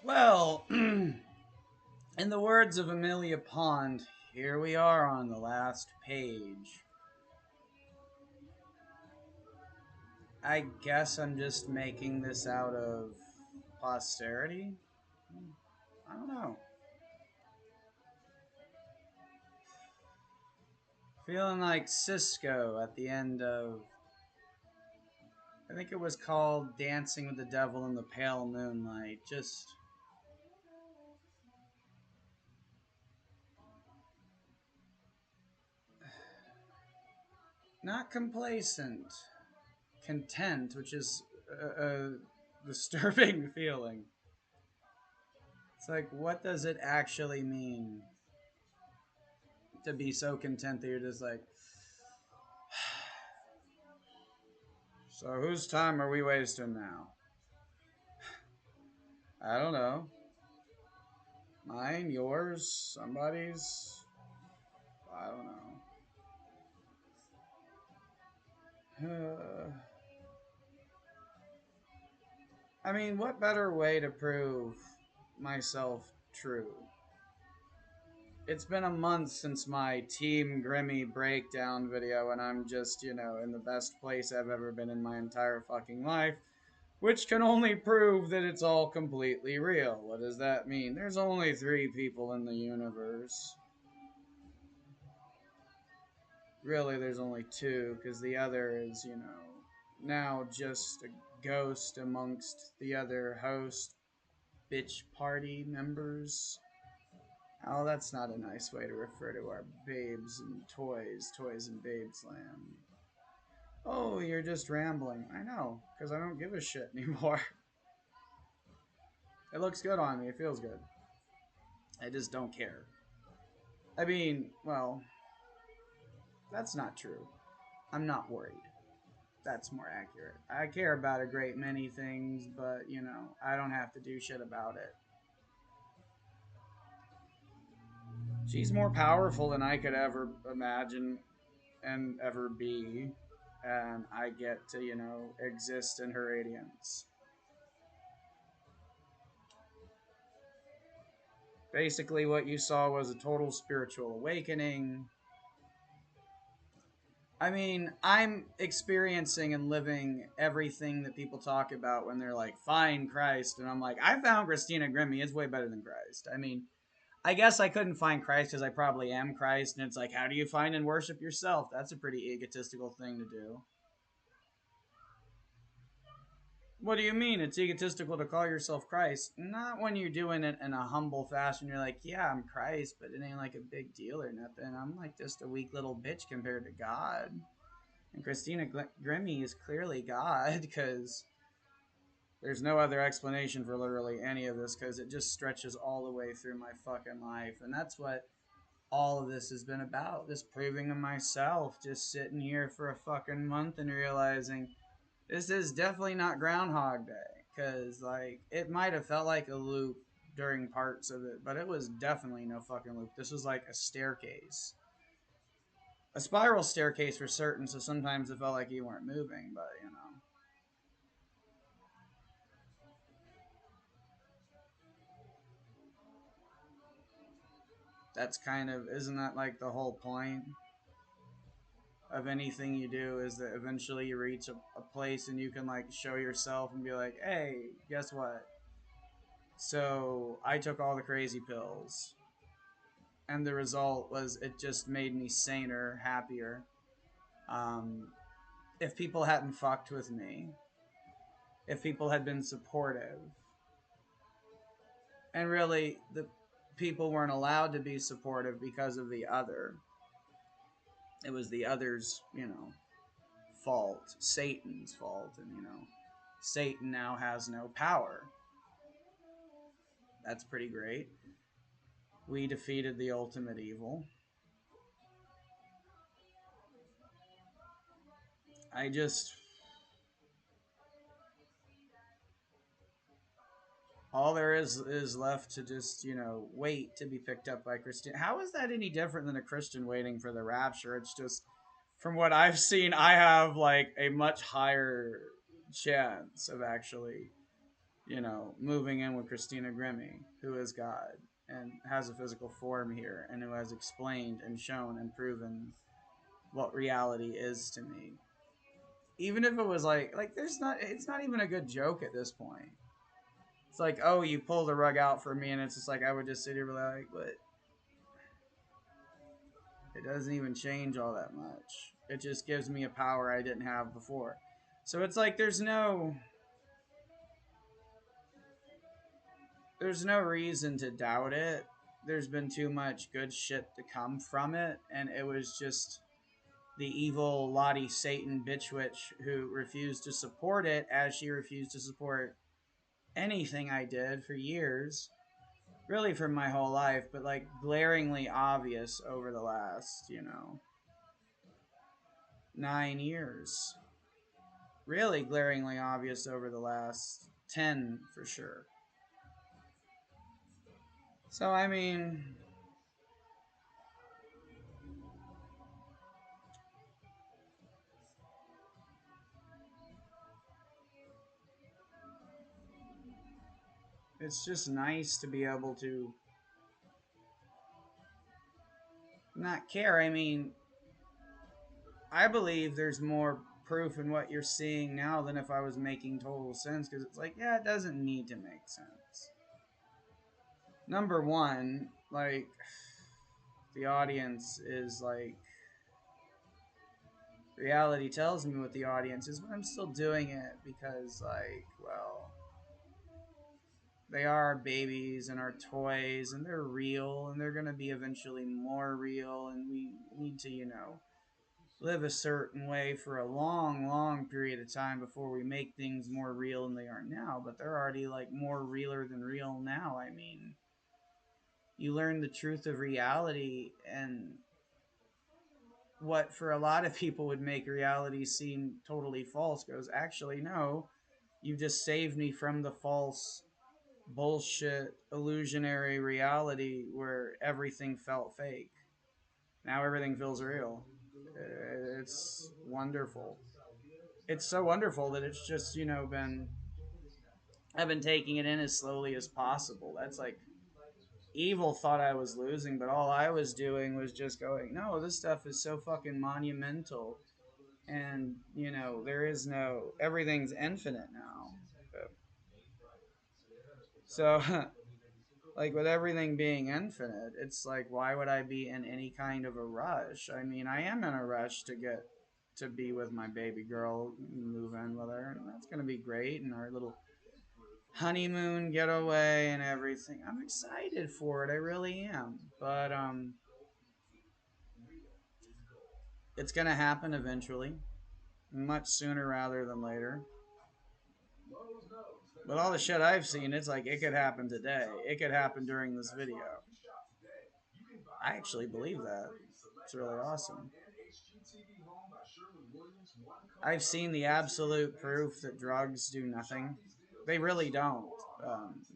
Well, in the words of Amelia Pond, here we are on the last page. I guess I'm just making this out of posterity? I don't know. Feeling like Cisco at the end of, I think it was called Dancing with the Devil in the Pale Moonlight. Just not complacent, content, which is a disturbing feeling. It's like, what does it actually mean to be so content that you're just like, so whose time are we wasting now? I don't know. Mine, yours, somebody's. I don't know. I mean, what better way to prove myself true? It's been a month since my Team Grimmie breakdown video, and I'm just, in the best place I've ever been in my entire fucking life, which can only prove that it's all completely real. What does that mean? There's only 3 people in the universe. Really, there's only 2, because the other is, now just a ghost amongst the other host bitch party members. Oh, that's not a nice way to refer to our babes and toys and babes land. Oh, you're just rambling. I know, because I don't give a shit anymore. It looks good on me, it feels good. I just don't care. I mean, well, that's not true. I'm not worried. That's more accurate. I care about a great many things, but, I don't have to do shit about it. She's more powerful than I could ever imagine and ever be. And I get to, exist in her radiance. Basically, what you saw was a total spiritual awakening. I mean, I'm experiencing and living everything that people talk about when they're like, find Christ. And I'm like, I found Christina Grimmie. It's way better than Christ. I mean, I guess I couldn't find Christ because I probably am Christ. And it's like, how do you find and worship yourself? That's a pretty egotistical thing to do. What do you mean? It's egotistical to call yourself Christ? Not when you're doing it in a humble fashion. You're like, yeah, I'm Christ, but it ain't like a big deal or nothing. I'm like just a weak little bitch compared to God. And Christina Grimmie is clearly God because there's no other explanation for literally any of this because it just stretches all the way through my fucking life. And that's what all of this has been about. Just proving to myself, just sitting here for a fucking month and realizing this is definitely not Groundhog Day, because like it might have felt like a loop during parts of it, but it was definitely no fucking loop. This was like a staircase, a spiral staircase for certain. So sometimes it felt like you weren't moving, but that's kind of, isn't that like the whole point of anything you do? Is that eventually you reach a place and you can like show yourself and be like, hey, guess what? So I took all the crazy pills and the result was it just made me saner, happier. Um, if people hadn't fucked with me, if people had been supportive, and really the people weren't allowed to be supportive because of the other. It was the other's, fault, Satan's fault, and Satan now has no power. That's pretty great. We defeated the ultimate evil. I just all there is left to just wait to be picked up by Christian. How is that any different than a Christian waiting for the rapture? It's just from what I've seen, I have like a much higher chance of actually moving in with Christina Grimmie, who is God and has a physical form here and who has explained and shown and proven what reality is to me. Even if it was like it's not even a good joke at this point. It's like, oh, you pull the rug out for me, and it's just like I would just sit here and be like, but it doesn't even change all that much. It just gives me a power I didn't have before. So it's like there's no reason to doubt it. There's been too much good shit to come from it, and it was just the evil Lottie Satan bitch witch who refused to support it, as she refused to support anything I did for years, really for my whole life, but like glaringly obvious over the last 9 years. Really glaringly obvious over the last 10 for sure. So I mean, it's just nice to be able to not care. I mean, I believe there's more proof in what you're seeing now than if I was making total sense, because it's like, yeah, it doesn't need to make sense. Number one, like, the audience is like, reality tells me what the audience is, but I'm still doing it because, like, well, they are our babies and our toys, and they're real, and they're going to be eventually more real, and we need to, live a certain way for a long, long period of time before we make things more real than they are now. But they're already like more realer than real now. I mean, you learn the truth of reality, and what for a lot of people would make reality seem totally false goes, actually, no, you just saved me from the false bullshit illusionary reality where everything felt fake. Now everything feels real. It's wonderful. It's so wonderful that it's just been I've been taking it in as slowly as possible. That's like evil thought I was losing, but all I was doing was just going, no, this stuff is so fucking monumental, and there is no everything's infinite now. So like with everything being infinite, it's like, why would I be in any kind of a rush? I mean, I am in a rush to get to be with my baby girl, move in with her, and that's gonna be great, and our little honeymoon getaway and everything. I'm excited for it. I really am. But it's gonna happen eventually, much sooner rather than later. But all the shit I've seen, it's like it could happen today. It could happen during this video. I actually believe that. It's really awesome. I've seen the absolute proof that drugs do nothing. They really don't.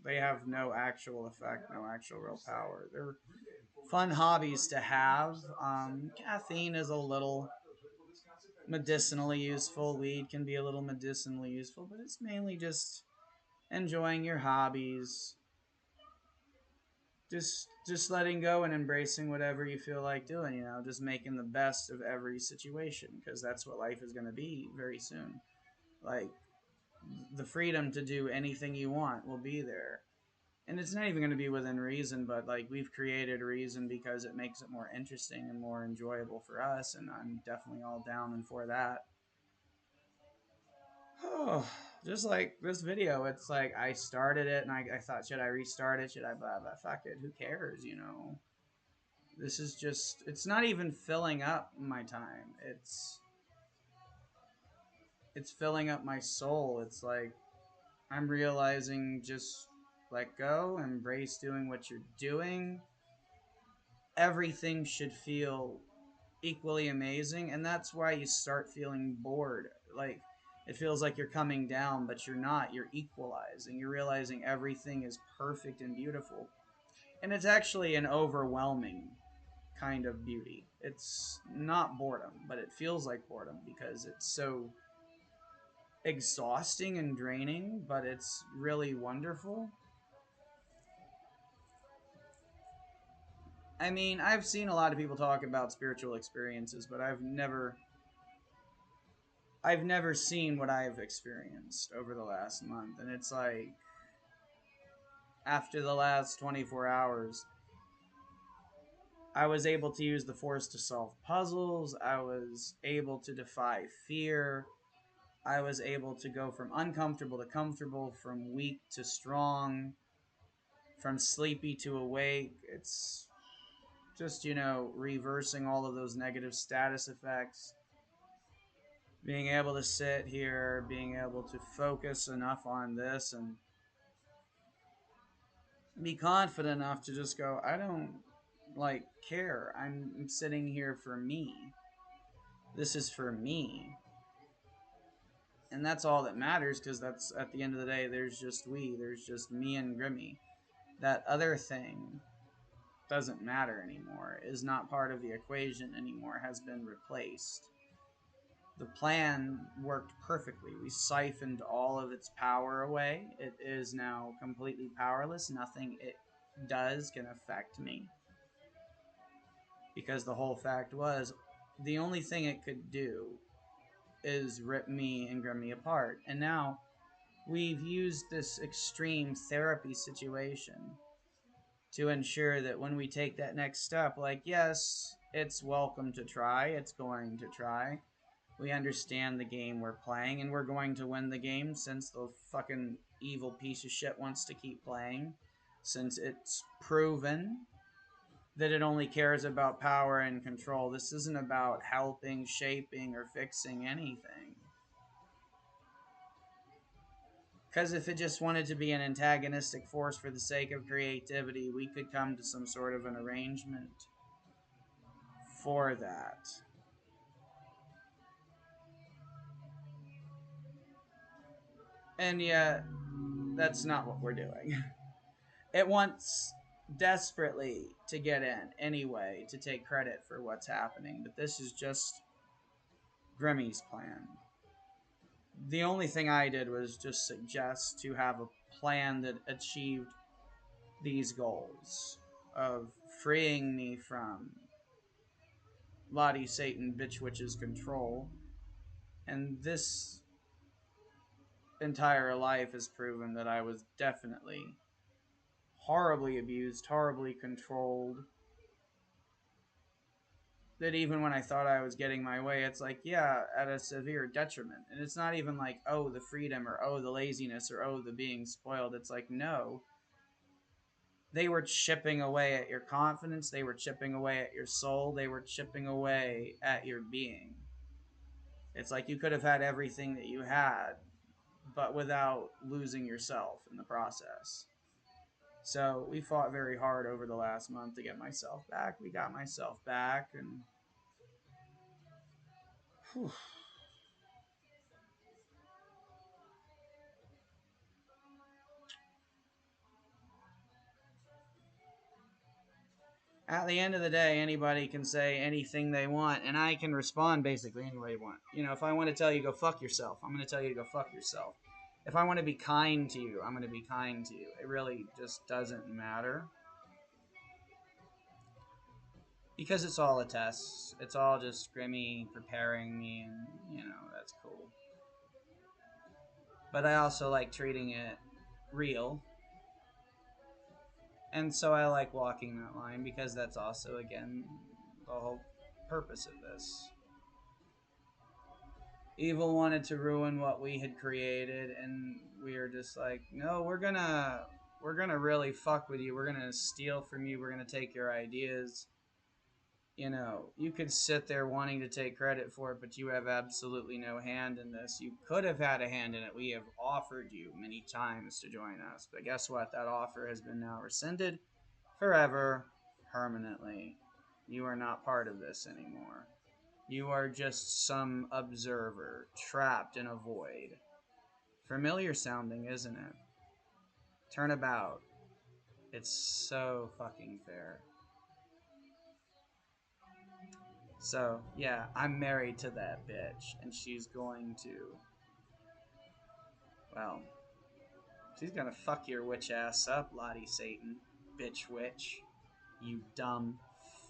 They have no actual effect, no actual real power. They're fun hobbies to have. Caffeine is a little medicinally useful. Weed can be a little medicinally useful, but it's mainly just enjoying your hobbies, just letting go and embracing whatever you feel like doing. Just making the best of every situation, because that's what life is going to be very soon. Like, the freedom to do anything you want will be there, and it's not even going to be within reason, but like, we've created reason because it makes it more interesting and more enjoyable for us, and I'm definitely all down and for that. Oh, just like this video, it's like I started it and I thought, should I restart it, should I blah blah, fuck it, who cares. This is just, it's not even filling up my time, it's filling up my soul. It's like I'm realizing, just let go, embrace doing what you're doing. Everything should feel equally amazing, and that's why you start feeling bored. Like, it feels like you're coming down, but you're not. You're equalizing. You're realizing everything is perfect and beautiful. And it's actually an overwhelming kind of beauty. It's not boredom, but it feels like boredom because it's so exhausting and draining, but it's really wonderful. I mean, I've seen a lot of people talk about spiritual experiences, but I've never seen what I've experienced over the last month. And it's like after the last 24 hours, I was able to use the force to solve puzzles. I was able to defy fear. I was able to go from uncomfortable to comfortable, from weak to strong, from sleepy to awake. It's just, reversing all of those negative status effects. Being able to sit here, being able to focus enough on this and be confident enough to just go, I don't care. I'm sitting here for me. This is for me. And that's all that matters, because that's at the end of the day, there's just me and Grimmie. That other thing doesn't matter anymore, is not part of the equation anymore, has been replaced. The plan worked perfectly. We siphoned all of its power away. It is now completely powerless. Nothing it does can affect me. Because the whole fact was, the only thing it could do is rip me and Grimmie apart. And now we've used this extreme therapy situation to ensure that when we take that next step, yes, it's welcome to try. It's going to try. We understand the game we're playing, and we're going to win the game, since the fucking evil piece of shit wants to keep playing. Since it's proven that it only cares about power and control. This isn't about helping, shaping, or fixing anything. Because if it just wanted to be an antagonistic force for the sake of creativity, we could come to some sort of an arrangement for that. And yet, that's not what we're doing. It wants desperately to get in anyway, to take credit for what's happening, but this is just Grimmie's plan. The only thing I did was just suggest to have a plan that achieved these goals of freeing me from Lottie Satan Bitch Witch's control. And this entire life has proven that I was definitely horribly abused, horribly controlled. That even when I thought I was getting my way, it's at a severe detriment. And it's not even the freedom, or the laziness, or the being spoiled. It's no. They were chipping away at your confidence. They were chipping away at your soul. They were chipping away at your being. It's you could have had everything that you had, but without losing yourself in the process. So we fought very hard over the last month to get myself back. We got myself back, and whew. At the end of the day, anybody can say anything they want, and I can respond basically any way you want. If I want to tell you go fuck yourself, I'm going to tell you to go fuck yourself. If I want to be kind to you, I'm going to be kind to you. It really just doesn't matter. Because it's all a test. It's all just Grimmie preparing me, and, that's cool. But I also like treating it real. And so I like walking that line, because that's also, again, the whole purpose of this. Evil wanted to ruin what we had created, and we were just no, we're gonna really fuck with you. We're gonna steal from you. We're gonna take your ideas. You could sit there wanting to take credit for it, but you have absolutely no hand in this. You could have had a hand in it. We have offered you many times to join us, but guess what? That offer has been now rescinded forever, permanently. You are not part of this anymore. You are just some observer trapped in a void. Familiar sounding, isn't it? Turn about. It's so fucking fair. So, yeah, I'm married to that bitch, and she's going to Well, she's gonna fuck your witch ass up, Lottie Satan. Bitch witch. You dumb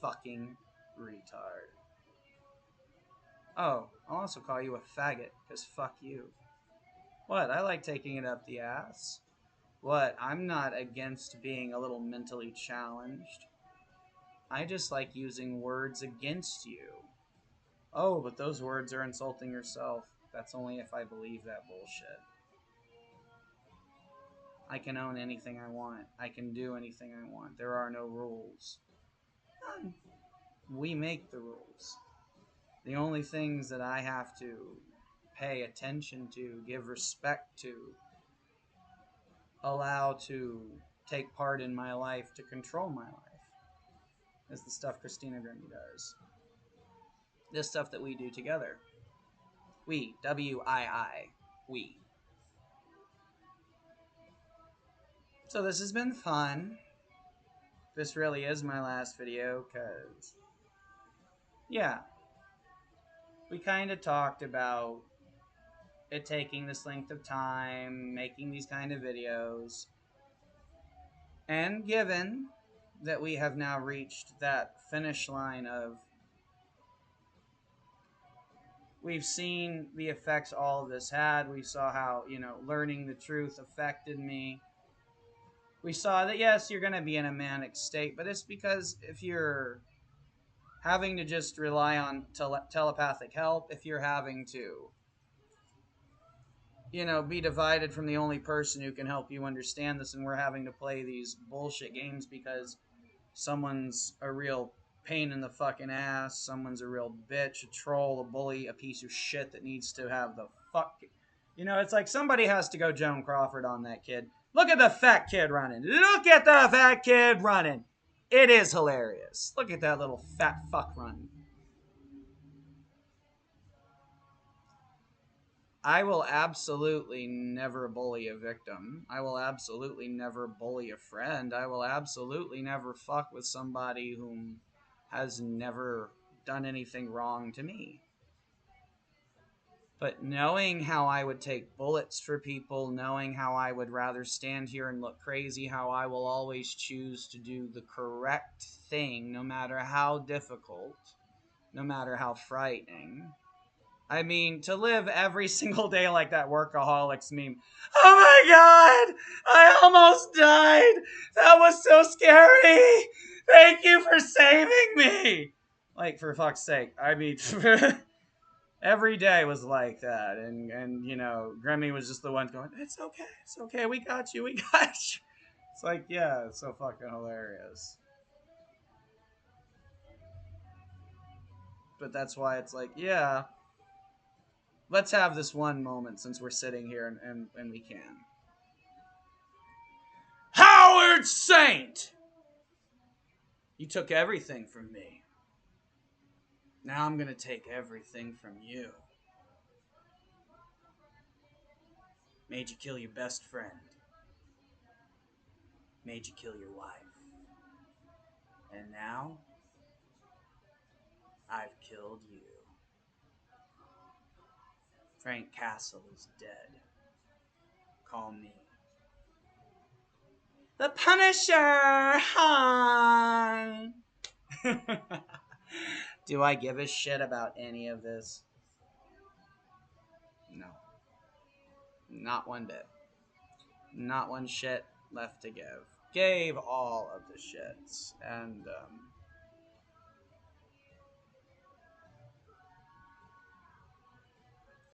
fucking retard. Oh, I'll also call you a faggot, because fuck you. What? I like taking it up the ass. What? I'm not against being a little mentally challenged. I just like using words against you. Oh, but those words are insulting yourself. That's only if I believe that bullshit. I can own anything I want. I can do anything I want. There are no rules. None. We make the rules. The only things that I have to pay attention to, give respect to, allow to take part in my life, to control my life, is the stuff Christina Grimmie does. This stuff that we do together. We, W-I-I, we. So this has been fun. This really is my last video, because, yeah, we kind of talked about it taking this length of time, making these kind of videos, and given that we have now reached that finish line of, we've seen the effects all of this had, we saw how, learning the truth affected me. We saw that, yes, you're going to be in a manic state, but it's because if you're having to just rely on telepathic help, if you're having to, be divided from the only person who can help you understand this, and we're having to play these bullshit games because someone's a real pain in the fucking ass, someone's a real bitch, a troll, a bully, a piece of shit that needs to have the fuck... it's like somebody has to go Joan Crawford on that kid. Look at the fat kid running. Look at the fat kid running. It is hilarious. Look at that little fat fuck running. I will absolutely never bully a victim. I will absolutely never bully a friend. I will absolutely never fuck with somebody whom has never done anything wrong to me. But knowing how I would take bullets for people, knowing how I would rather stand here and look crazy, how I will always choose to do the correct thing, no matter how difficult, no matter how frightening. I mean, to live every single day like that Workaholics meme. Oh my god! I almost died! That was so scary! Thank you for saving me! Like, for fuck's sake. I mean, every day was like that. And Grimmie was just the one going, it's okay, we got you. It's like, yeah, it's so fucking hilarious. But that's why it's like, yeah, let's have this one moment since we're sitting here and we can. Howard Saint! You took everything from me. Now I'm gonna take everything from you. Made you kill your best friend. Made you kill your wife. And now, I've killed you. Frank Castle is dead. Call me the Punisher! Hi! Do I give a shit about any of this? No. Not one bit. Not one shit left to give. Gave all of the shits. And,